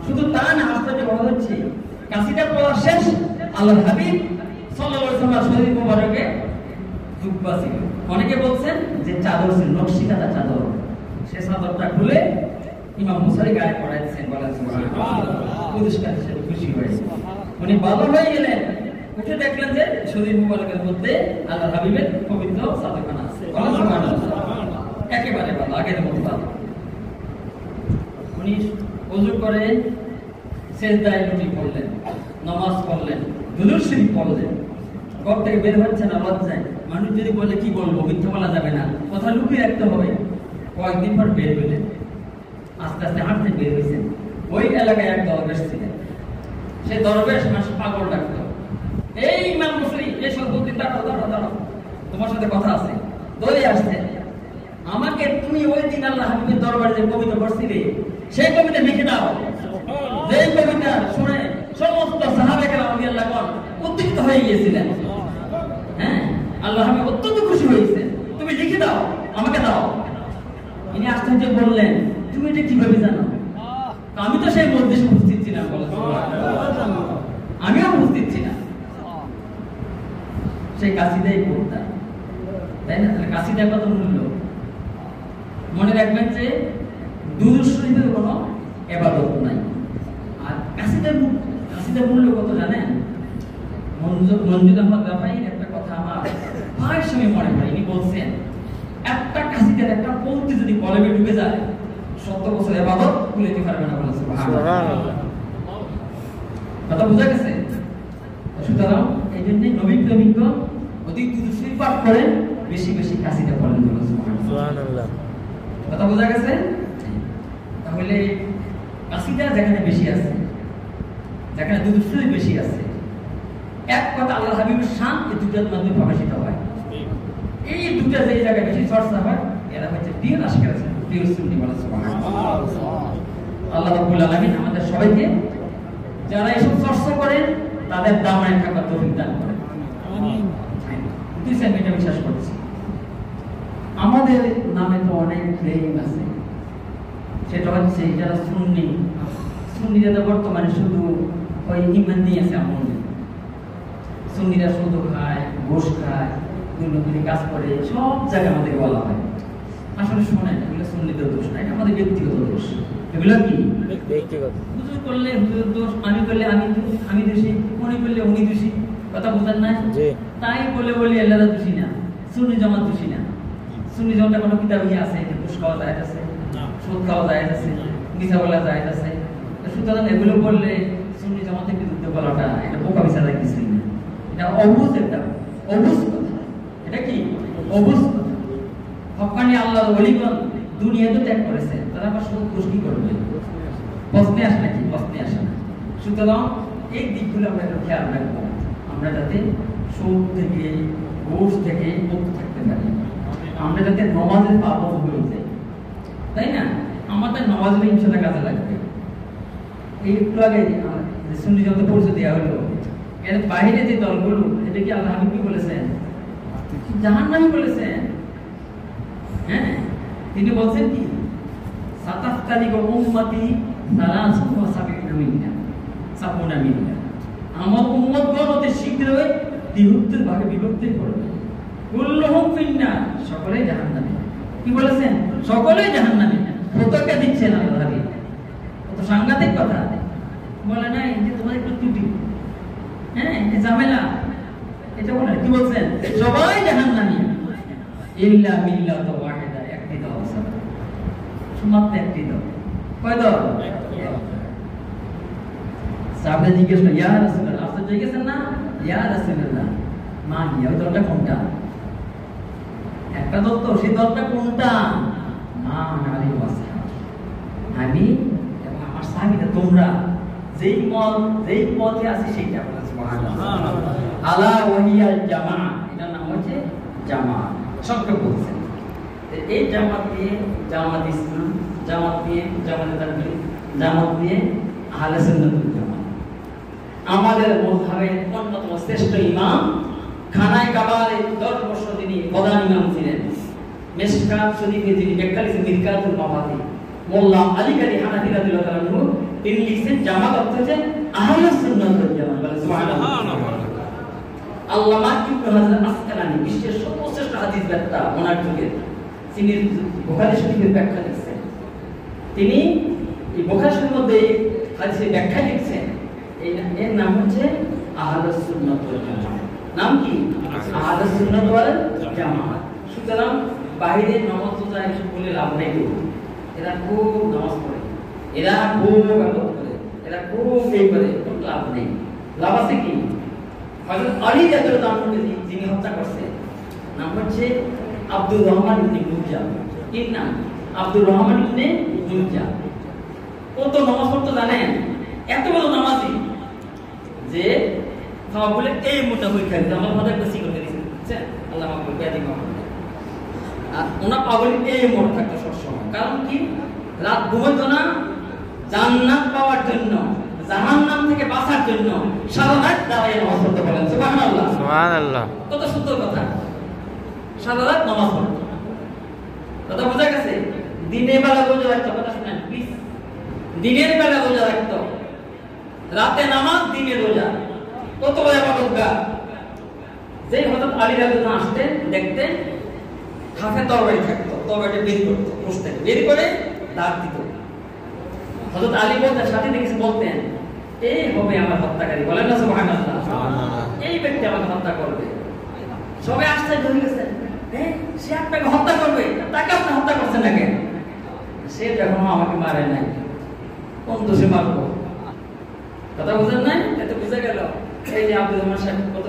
শুধু তা না, আশ্চর্য কথা হচ্ছে কাসিদা পড়া শেষ, আল্লাহর হাবিব সাল্লাল্লাহু আলাইহি ওয়াসাল্লাম শরীর মোবারকে জুব্বা ছিল, অনেকে বলছেন যে চাদর ছিল, নকশি কাটা চাদর, সে চাদরটা খুলে ইমাম বুখারী গায়ে পরাইছেন, বলেন সুবহানাল্লাহ। পুরস্কার হিসেবে খুশি হয়ে উনি ভালো হয়ে গেলেন, উঠে দেখলেন যে শরীর মোবারকের মধ্যে আল্লাহর হাবিবের পবিত্র চাদরখানা আছে, বলেন সুবহানাল্লাহ। একেবারে ভালো, আগের মতো ভালো। উনি ওযু করে সেজদায় লুটি পড়লেন, নামাজ পড়লেন, দুরূদ শরীফ পড়লেন, ঘর থেকে বের হচ্ছেন না লজ্জায়, মানুষ যদি বলে কি বলবো, মিথ্যা বলা যাবে না, কথা লুকিয়ে রাখতে হবে। কয়েকদিন পর বের হইলেন, আস্তে আস্তে হাঁটতে বের হয়েছেন। ওই এলাকায় এক দরবেশ ছিলেন, সে দরবেশ মানুষ পাগল ডাকতো, এই ইমাম মুসরি এসব দুদিন দাঁড়াও দাঁড়াও দাঁড়াও, তোমার সাথে কথা আছে। দৌড়ে আসছে, আমাকে তুমি ওই দিন আল্লাহ হাবিবের দরবারে যে কবিতা পড়ছিলে সেই কবিতা লিখে দাও। যে কবিতা শুনে সমস্ত সাহাবায়ে রাদিয়াল্লাহু আনহু উদ্দীপ্ত হয়ে গিয়েছিলেন। হ্যাঁ, আল্লাহ হাবিব অত্যন্ত খুশি হয়েছে, তুমি লিখে দাও, আমাকে দাও। ইনি আশ্চর্য বললেন, তুমি এটা কিভাবে জানো? আমি তো সেই মজলিসে উপস্থিত ছিলাম, আমিও উপস্থিত ছিলাম। সেই কাসিদাই পড়তাম, তাই না? তাহলে কাসিদার কত মূল্য মনে রাখবেন যে দুরূদ শরীফের কোনো ইবাদত নাই। আর কাসিদার মূল্য কত জানেন? মঞ্জুর আহমদ রাফাইর একটা কথা আমার প্রায় সময় মনে পড়ে। ইনি বলছেন, একটা কাসিদার একটা পংক্তি যদি কলবে ঢুকে যায় 70 বছর ইবাদত ভুলতে পারবে না, বলেন সুবহানাল্লাহ। কথা বুঝা গেছে? সুতরাং এই জন্যই নবী প্রেমিকগণ অধিক দুরূদ শরীফ পাঠ করেন, বেশি বেশি কাসিদা পড়েন, বলেন সুবহানাল্লাহ। কথা বোঝা গেছে? তাহলে কাসিদা যেখানে বেশি আছে, যেখানে দুরূদ শরীফ বেশি আছে, এক কথা আল্লাহর হাবিবের শান এই দুটার মধ্যে প্রকাশিত হয়। এই দুটা যে জায়গায় বেশি চর্চা হয়, এরা হচ্ছে প্রিয় আশিক আছে, প্রিয় সুন্নি, বলেন সুবহানাল্লাহ। আল্লাহ রাব্বুল আলামিন আমাদের সবাইকে যারা এসব চর্চা করেন তাদের দামে থাকার তৌফিক দান করেন। আমিন। আমি বিশ্বাস করছি আমাদের নামে তো অনেক ক্লেম আছে, সেটা হচ্ছে যারা সুন্নিরা বর্তমানে শুধু ওই ইমান নিয়ে আছে। এমন সুন্নিরা শুধু খায়, ঘুষ খায়, দুর্নীতি কাজ করে, সব জায়গায় আমাদের বলা হয়। আসলে শোনেন, এগুলো সুন্নিদের দোষ না, এটা আমাদের ব্যক্তিগত দোষ। এগুলো কি ব্যক্তিগত? হুজুর করলে হুজুর দোষ, আমি করলে আমি দোষী, উনি করলে উনি দোষী। কথা বুঝেন না? তাই বলে আল্লাহরা দোষী না, সুন্নি জামাত দোষী না। সুন্নি জামাতের কোনো কিতাবে আছে যে ঘুষ খাওয়া যায় আছে, সুদ খাওয়া যায় আছে, মিথ্যা বলা যায় আছে। সুতরাং এগুলো বললে সুন্নি জামাতের বিরুদ্ধে বলাটা এটা বোকা বিচারা কিছুই না, এটা অবুঝ, একটা অবুঝ কথা। এটা কি অবুঝ কথা? হক্কানি আল্লাহর ওলিগণ দুনিয়াতে ত্যাগ করেছে, তারা আবার সুদ ঘুষ কি করবে? প্রশ্নে আসে নাকি? প্রশ্নে আসে না। সুতরাং এই দিকগুলো আমরা একটু খেয়াল রাখবো, আমরা যাতে সুদ থেকে, ঘুষ থেকে মুক্ত থাকতে পারি, আমরা যাতে নমাজের পাবন হয়ে যাই, তাই না? আমাদের নমাজের ইনশাআল্লাহ কাজে লাগবে। এই একটু আগে সুন্নি জামাতের পরিচয় দেওয়া হলো, এর বাইরে যে দলগুলো, এটা কি আল্লাহ হাবিব কি বলেছেন? জাহান্নামী বলেছেন। হ্যাঁ, তিনি বলছেন কি, সাতাফতারিকু উম্মতি সালাসুন ওয়া সাবউনা মিল্লা, আমার উম্মতগণ অতি শীঘ্রই 73 ভাগে বিভক্ত করবে। কুল্লুহুম ফিন্নার, সকলেই জাহান্নামী। কি বলেছেন? সকলেই জাহান্নামী। ফতোয়া দিচ্ছেন আল্লাহ হাবিব, কত সাংঘাতিক কথা। বলে না যে তোমার একটু ত্রুটি, হ্যাঁ, এই ঝামেলা, এটা বলে কি বলছেন? সবাই জাহান্নামী ইল্লা মিল্লাত ওয়াহিদা, একটি দল আছে, মাত্র একটি দল। কয় দল? সাহাবায়ে জিজ্ঞেস করলেন, ইয়া রাসূলুল্লাহ, আপনি জিজ্ঞেসেন না, ইয়া রাসূলুল্লাহ, মা নিয়ে দলটা কোনটা? একটা দল তো, সেই দলটা কোনটা? মা নারী ওয়াসহাব, আমি এবং আমার সাহাবীরা, তোমরা যেই পথে আছে সেইটা। সুবহানাল্লাহ। আলা ওয়াহিয়াল জামাআ, এটার নাম হচ্ছে জামাত। সবকে বলছেন এই জামাত দিয়ে জামাত ইসলাম, জামাত দিয়ে জামাতে তাবলীগ, জামাত দিয়ে আহলে সুন্নাত ওয়াল জামাত। আমাদের মাযহাবের অন্যতম শ্রেষ্ঠ ইমাম, খানায় কাবার 10 বছর তিনি প্রধান ইমাম ছিলেন। মিশকাত শরীফে যিনি ব্যাখ্যা লিখেছেন মিরকাতুল মাফাতিহ, মোল্লা আলী কারি হানাফি রাদিয়াল্লাহু আনহু, তিনি লিখছেন জামাত অর্থ হচ্ছে আহলে সুন্নাত ওয়াল জামাত। বলেন সুবহানাল্লাহ। আল্লামা ইবনে হাজার আসকালানী বিশ্বের সর্বশ্রেষ্ঠ হাদিস বেত্তা ওনার যুগের, তিনি বুখারী শরীফের ব্যাখ্যা লিখছেন। তিনি এই বুখারী শরীফের মধ্যে হাদিসের ব্যাখ্যা লিখছেন, এর নাম হচ্ছে আহলে সুন্নাত ওয়াল জামাত। নাম কি? আহলে সুন্নাত ওয়াল জামাত। সুতরাং বাইরে নামাজ রোজা এসব বলে লাভ নেই। এরা খুব নামাজ পড়ে, এরা খুব ইবাদত করে, এরা খুব এই করে, কোনো লাভ নেই। লাভ আছে কি? হযরত আলী রাদিয়াল্লাহু আনহু যিনি হত্যা করছে, নাম হচ্ছে আব্দুর রহমান ইবনে মুলজাম। কি নাম? আব্দুর রহমান ইবনে মুলজাম। কত নামাজ পড়তো জানেন? এত বড় নামাজি যে খাওয়া বলে এই মোটা হয়ে খাইছে, আমার মাথায় একটা সিগল দিয়ে দিয়েছে, বুঝছেন? আল্লাহ মাফ করবে, ব্যাধি মাফ করবে। আর ওনা পাগল এই মোটা থাকতো সবসময়। কারণ কি? রাত ঘুমাইতো না, জান্নাত পাওয়ার জন্য, জাহান্নাম থেকে বাঁচার জন্য সারা রাত দাঁড়িয়ে নামাজ পড়তে বলেন সুবহানাল্লাহ। সুবহানাল্লাহ। কত সুন্দর কথা। সারা রাত নামাজ পড়তো। কথা বোঝা গেছে? দিনের বেলা রোজা রাখতো, কথা শুনেন প্লিজ। দিনের বেলা রোজা রাখতো, রাতে নামাজ, দিনে রোজা। কত বড় ইবাদতগার। যেই হযরত আলী রাদিয়াল্লাহু আনহু আসতেন, দেখতেন হাতে তরবারি থাকতো, তরবারিটা বের করতো, কোষ থেকে বের করে দাঁত দিত। হযরত আলী বলতেন, সাথে দেখেছি বলতেন, এই হবে আমার হত্যাকারী। বলেন না সুবহানাল্লাহ। এই ব্যক্তি আমাকে হত্যা করবে। সবাই আশ্চর্য হয়ে গেছেন, সে আপনাকে হত্যা করবে, তাকে আপনি হত্যা করছেন না কেন? সে যখন আমাকে মারে নাই, কোন দোষে মারবো? কথা বুঝেন নাই? এত বুঝে গেল। এই যে আব্দুর রহমান সাহেব কত